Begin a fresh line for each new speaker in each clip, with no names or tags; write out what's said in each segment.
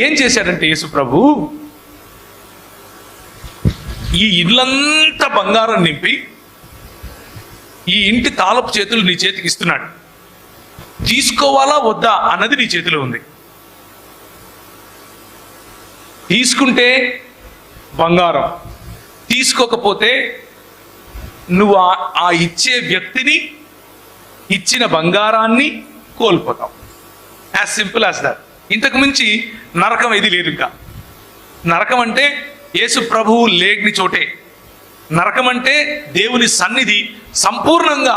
ఏం చేశాడంటే యేసు ప్రభు ఈ ఇల్లంతా బంగారం నింపి ఈ ఇంటి తాళపు చేతులు నీ చేతికి ఇస్తున్నాడు. తీసుకోవాలా వద్దా అన్నది నీ చేతిలో ఉంది. తీసుకుంటే బంగారం, తీసుకోకపోతే నువ్వు ఆ ఇచ్చే వ్యక్తిని, ఇచ్చిన బంగారాన్ని కోల్పోతావు. As simple as that. ఇంతకు మించి నరకం ఏది లేదు. ఇంకా నరకం అంటే యేసు ప్రభువు లేని చోటే. నరకం అంటే దేవుని సన్నిధి సంపూర్ణంగా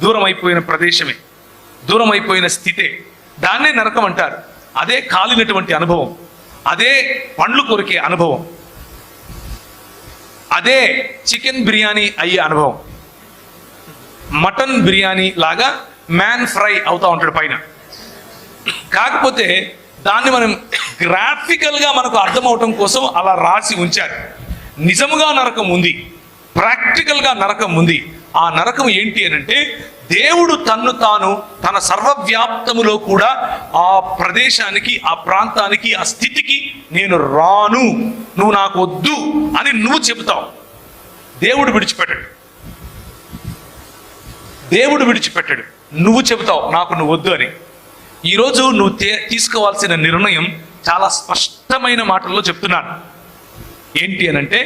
దూరం అయిపోయిన ప్రదేశమే, దూరం అయిపోయిన స్థితే. దాన్నే నరకం అంటారు. అదే కాలినటువంటి అనుభవం, అదే పండ్లు కొరికే అనుభవం, అదే చికెన్ బిర్యానీ అయ్యే అనుభవం. మటన్ బిర్యానీ లాగా మ్యాన్ ఫ్రై అవుతా ఉంటాడు పైన. కాకపోతే దాన్ని మనం గ్రాఫికల్గా మనకు అర్థమవటం కోసం అలా రాసి ఉంచారు. నిజముగా నరకం ఉంది, ప్రాక్టికల్గా నరకం ఉంది. ఆ నరకం ఏంటి అని అంటే దేవుడు తన్ను తాను తన సర్వవ్యాప్తములో కూడా ఆ ప్రదేశానికి, ఆ ప్రాంతానికి, ఆ స్థితికి నేను రాను, నువ్వు నాకు వద్దు అని నువ్వు చెబుతావు. దేవుడు విడిచిపెట్టాడు, దేవుడు విడిచిపెట్టాడు. నువ్వు చెబుతావు నాకు నువ్వు వద్దు అని. ఈరోజు నువ్వు తీసుకోవాల్సిన నిర్ణయం చాలా స్పష్టమైన మాటల్లో చెప్తున్నాను. ఏంటి అని అంటే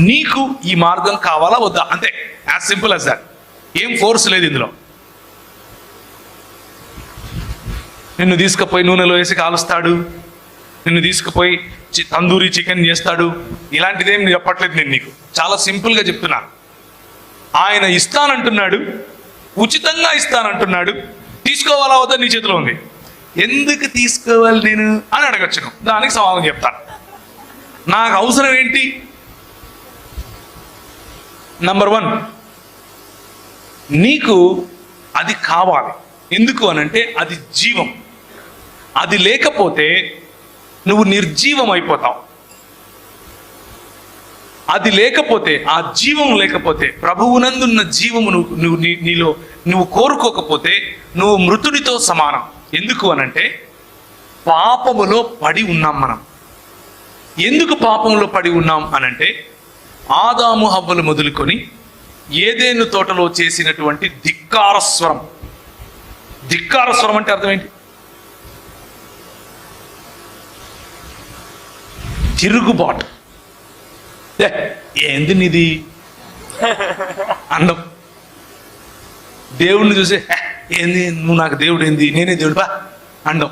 నీకు ఈ మార్గం కావాలా వద్దా, అంతే. As simple as that. ఏం ఫోర్స్ లేదు ఇందులో. నిన్ను తీసుకుపోయి నూనెలో వేసి కాలుస్తాడు, నిన్ను తీసుకుపోయి తందూరి చికెన్ చేస్తాడు, ఇలాంటిదేం చెప్పట్లేదు నేను నీకు. చాలా సింపుల్గా చెప్తున్నాను. ఆయన ఇస్తానంటున్నాడు, ఉచితంగా ఇస్తానంటున్నాడు. తీసుకోవాలా వద్దా నీ చేతిలో ఉంది. ఎందుకు తీసుకోవాలి నేను అని అడగచ్చు. దానికి సమాధానం చెప్తాను. నాకు అవసరం ఏంటి? నంబర్ 1, నీకు అది కావాలి. ఎందుకు అనంటే అది జీవం. అది లేకపోతే నువ్వు నిర్జీవం అయిపోతావు. అది లేకపోతే, ఆ జీవం లేకపోతే, ప్రభువునందున్న జీవము నీలో నువ్వు కోరుకోకపోతే నువ్వు మృతుడితో సమానం. ఎందుకు అనంటే పాపములో పడి ఉన్నాం మనం. ఎందుకు పాపంలో పడి ఉన్నాం అనంటే ఆదాము హవ్వలు మొదలుకొని ఏదేను తోటలో చేసినటువంటి ధిక్కారస్వరం. ధిక్కారస్వరం అంటే అర్థం ఏంటి? తిరుగుబాటు. ఏంది నీది అండం. దేవుడిని చూసి ఏంది నువ్వు నాకు దేవుడు, ఏంది నేనే దేవుడు బా అండం.